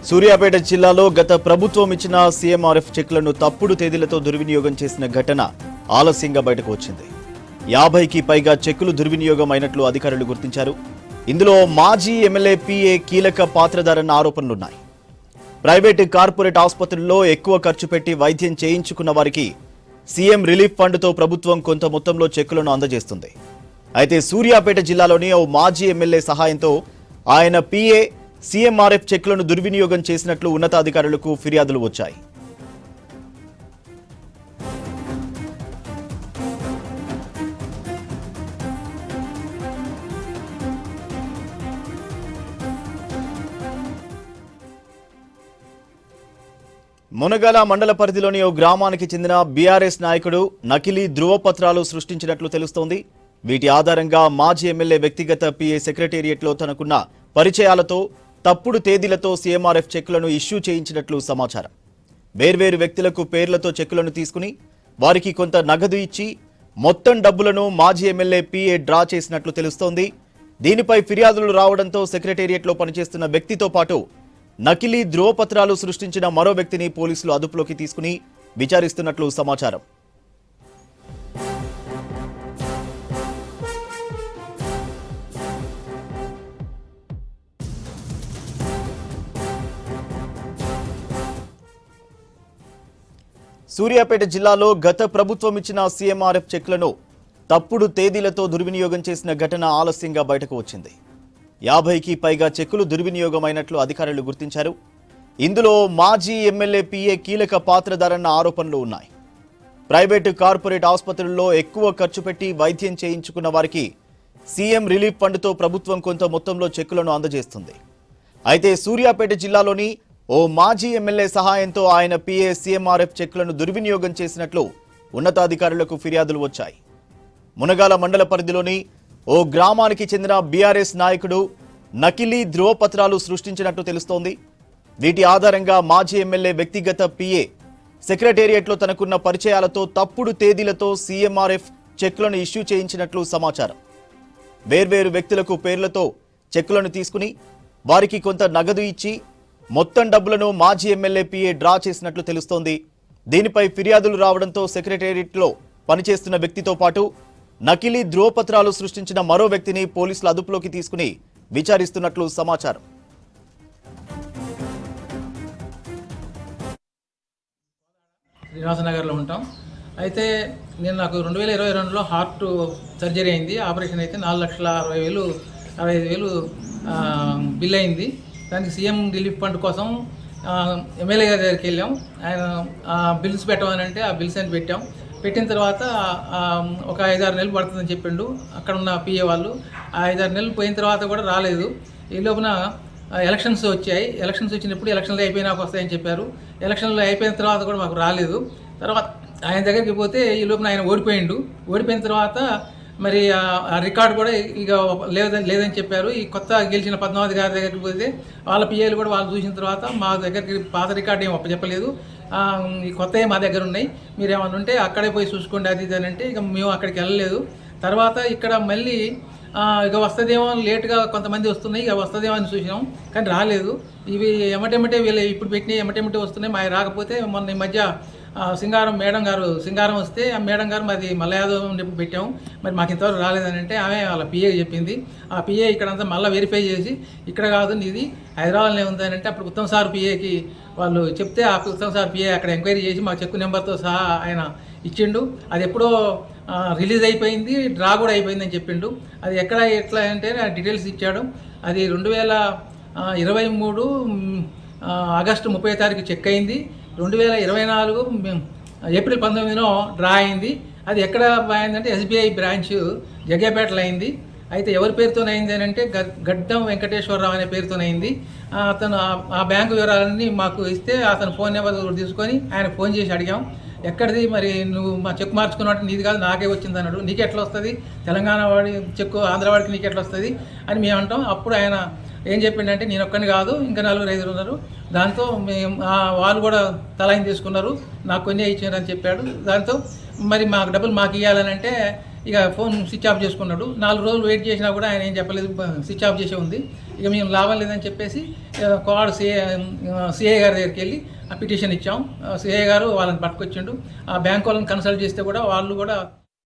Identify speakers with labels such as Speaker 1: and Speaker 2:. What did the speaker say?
Speaker 1: సూర్యాపేట జిల్లాలో గత ప్రభుత్వం ఇచ్చిన సీఎంఆర్ఎఫ్ చెక్లను తప్పుడు తేదీలతో దుర్వినియోగం చేసిన ఘటన ఆలస్యంగా బయటకు వచ్చింది. 50కి పైగా చెక్కులు దుర్వినియోగం అయినట్లు అధికారులు గుర్తించారు. ఇందులో మాజీ ఎమ్మెల్యే పిఏ కీలక పాత్రధారన్న ఆరోపణలున్నాయి. ప్రైవేటు కార్పొరేట్ ఆసుపత్రుల్లో ఎక్కువ ఖర్చు పెట్టి వైద్యం చేయించుకున్న వారికి సీఎం రిలీఫ్ ఫండ్తో ప్రభుత్వం కొంత మొత్తంలో చెక్కులను అందజేస్తుంది. అయితే సూర్యాపేట జిల్లాలోని ఓ మాజీ ఎమ్మెల్యే సహాయంతో ఆయన పిఏ సీఎంఆర్ఎఫ్ చెక్లను దుర్వినియోగం చేసినట్లు ఉన్నతాధికారులకు ఫిర్యాదులు వచ్చాయి. మునగాల మండల పరిధిలోని ఓ గ్రామానికి చెందిన బీఆర్ఎస్ నాయకుడు నకిలీ ధృవపత్రాలు సృష్టించినట్లు తెలుస్తోంది. వీటి ఆధారంగా మాజీ ఎమ్మెల్యే వ్యక్తిగత పిఏ సెక్రటేరియట్లో తనకున్న పరిచయాలతో తప్పుడు తేదీలతో సీఎంఆర్ఎఫ్ చెక్కులను ఇష్యూ చేయించినట్లు సమాచారం. వేర్వేరు వ్యక్తులకు పేర్లతో చెక్కులను తీసుకుని వారికి కొంత నగదు ఇచ్చి మొత్తం డబ్బులను మాజీ ఎమ్మెల్యే పిఏ డ్రా చేసినట్లు తెలుస్తోంది. దీనిపై ఫిర్యాదులు రావడంతో సెక్రటేరియట్లో పనిచేస్తున్న వ్యక్తితో పాటు నకిలీ ధృవపత్రాలు సృష్టించిన మరో వ్యక్తిని పోలీసులు అదుపులోకి తీసుకుని విచారిస్తున్నట్లు సమాచారం. సూర్యాపేట జిల్లాలో గత ప్రభుత్వం ఇచ్చిన సీఎంఆర్ఎఫ్ చెక్లను తప్పుడు తేదీలతో దుర్వినియోగం చేసిన ఘటన ఆలస్యంగా బయటకు వచ్చింది. 50కి పైగా చెక్కులు దుర్వినియోగం అయినట్లు అధికారులు గుర్తించారు. ఇందులో మాజీ ఎమ్మెల్యే పిఏ కీలక పాత్రధారన్న ఆరోపణలు ఉన్నాయి. ప్రైవేటు కార్పొరేట్ ఆసుపత్రుల్లో ఎక్కువ ఖర్చు పెట్టి వైద్యం చేయించుకున్న వారికి సీఎం రిలీఫ్ ఫండ్తో ప్రభుత్వం కొంత మొత్తంలో చెక్కులను అందజేస్తుంది. అయితే సూర్యాపేట జిల్లాలోని ఓ మాజీ ఎమ్మెల్యే సహాయంతో ఆయన పిఏ సీఎంఆర్ఎఫ్ చెక్కులను దుర్వినియోగం చేసినట్లు ఉన్నతాధికారులకు ఫిర్యాదులు వచ్చాయి. మునగాల మండల పరిధిలోని ఓ గ్రామానికి చెందిన బీఆర్ఎస్ నాయకుడు నకిలీ ధృవపత్రాలు సృష్టించినట్టు తెలుస్తోంది. వీటి ఆధారంగా మాజీ ఎమ్మెల్యే వ్యక్తిగత పిఏ సెక్రటేరియట్లో తనకున్న పరిచయాలతో తప్పుడు తేదీలతో సీఎంఆర్ఎఫ్ చెక్కులను ఇష్యూ చేయించినట్లు సమాచారం. వేర్వేరు వ్యక్తులకు పేర్లతో చెక్కులను తీసుకుని వారికి కొంత నగదు ఇచ్చి మొత్తం డబ్బులను మాజీ ఎమ్మెల్యే పిఏ డ్రా చేసినట్లు తెలుస్తోంది. దీనిపై ఫిర్యాదులు రావడంతో సెక్రటేరియట్లో పనిచేస్తున్న వ్యక్తితో పాటు నకిలీ ధృవపత్రాలు సృష్టించిన మరో వ్యక్తిని పోలీసులు అదుపులోకి తీసుకుని విచారిస్తున్నట్లు సమాచారం.
Speaker 2: శ్రీనివాసనగర్లో ఉంటాం. అయితే నాకు 2022లో హార్ట్ సర్జరీ అయింది. ఆపరేషన్ అయితే 4,60,000 బిల్ అయింది. దానికి సీఎం రిలీఫ్ ఫండ్ కోసం ఎమ్మెల్యే గారి దగ్గరికి వెళ్ళాం. ఆయన బిల్స్ పెట్టమనంటే ఆ బిల్స్ అని పెట్టిన తర్వాత ఒక 5-6 నెలలు పడుతుందని చెప్పిండు అక్కడ ఉన్న పిఏ వాళ్ళు. ఆ 5-6 నెలలు పోయిన తర్వాత కూడా రాలేదు. ఈ లోపున ఎలక్షన్స్ వచ్చాయి. ఎలక్షన్స్ వచ్చినప్పుడు ఎలక్షన్లు అయిపోయినాక వస్తాయని చెప్పారు. ఎలక్షన్లు అయిపోయిన తర్వాత కూడా మాకు రాలేదు. తర్వాత ఆయన దగ్గరికి పోతే ఈ లోపున ఆయన ఓడిపోయిన తర్వాత మరి ఆ రికార్డు కూడా ఇక లేదని చెప్పారు. ఈ కొత్త గెలిచిన పద్మావతి గారి దగ్గరికి పోతే వాళ్ళ పిఏలు కూడా వాళ్ళు చూసిన తర్వాత మా దగ్గరికి పాత రికార్డు ఏం అప్పచెప్పలేదు. ఈ కొత్తవి మా దగ్గర ఉన్నాయి, మీరు ఏమన్నా ఉంటే అక్కడే పోయి చూసుకోండి అది ఇది అని అంటే ఇక మేము అక్కడికి వెళ్ళలేదు. తర్వాత ఇక్కడ మళ్ళీ ఇక వస్తుందేమో లేట్గా కొంతమంది వస్తున్నాయి, ఇక వస్తుందేమో అని చూసినాం కానీ రాలేదు. ఇవి ఎమటెమటే వీళ్ళు ఇప్పుడు పెట్టినవి ఎమటెమటే వస్తున్నాయి. మా రాకపోతే మొన్న ఈ మధ్య మేడం గారు వస్తే ఆ మేడం గారు మాది మల్లయాదవ్ పెట్టాము, మరి మాకు ఇంతవరకు రాలేదని అంటే ఆమె వాళ్ళ పిఏ చెప్పింది. ఆ పిఏ ఇక్కడంతా మళ్ళీ వెరిఫై చేసి ఇక్కడ కాదు ఇది హైదరాబాద్లో ఉందని అంటే అప్పుడు ఉత్తమ్ సార్ పిఏకి వాళ్ళు చెప్తే ఆ ఉత్తమ్ సార్ పిఏ అక్కడ ఎంక్వైరీ చేసి మా చెక్కు నెంబర్తో సహా ఆయన ఇచ్చిండు. అది ఎప్పుడో రిలీజ్ అయిపోయింది, డ్రా కూడా అయిపోయిందని చెప్పిండు. అది ఎట్లా అంటే డీటెయిల్స్ ఇచ్చాడు. అది 2023 ఆగస్టు 30 తారీఖు చెక్ అయింది. 2024 ఏప్రిల్ 19 డ్రా అయింది. అది ఎక్కడ అయిందంటే ఎస్బీఐ బ్రాంచ్ జగ్గేపేటలో అయింది. అయితే ఎవరి పేరుతోనైంది అని అంటే గడ్డం వెంకటేశ్వరరావు అనే పేరుతోనైంది. అతను ఆ బ్యాంకు వివరాలన్నీ మాకు ఇస్తే అతను ఫోన్ నెంబర్ తీసుకొని ఆయన ఫోన్ చేసి అడిగాం, ఎక్కడిది మరి నువ్వు మా చెక్ మార్చుకున్నట్టు నీది కాదు నాకే వచ్చింది అన్నాడు. నీకు ఎట్లా వస్తుంది, తెలంగాణ వాడి చెక్కు ఆంధ్రవాడికి నీకు ఎట్లా వస్తుంది అని మేము అంటాం. అప్పుడు ఆయన ఏం చెప్పిండంటే నేను ఒక్కని కాదు ఇంకా 4-5 ఉన్నారు, దాంతో మేము వాళ్ళు కూడా తలాయిని తీసుకున్నారు, నాకు కొన్ని ఇచ్చారని చెప్పాడు. దాంతో మరి మాకు డబ్బులు మాకు ఇవ్వాలని అంటే ఇక ఫోన్ స్విచ్ ఆఫ్ చేసుకున్నాడు. 4 రోజులు వెయిట్ చేసినా కూడా ఆయన ఏం చెప్పలేదు, స్విచ్ ఆఫ్ చేసే ఉంది. ఇక మేము లాభం లేదని చెప్పేసి కోవాడ సిఐ గారి దగ్గరికి వెళ్ళి ఆ పిటిషన్ ఇచ్చాం. సిఐ గారు వాళ్ళని పట్టుకొచ్చిండు. ఆ బ్యాంక్ వాళ్ళని కన్సల్ట్ చేస్తే కూడా వాళ్ళు కూడా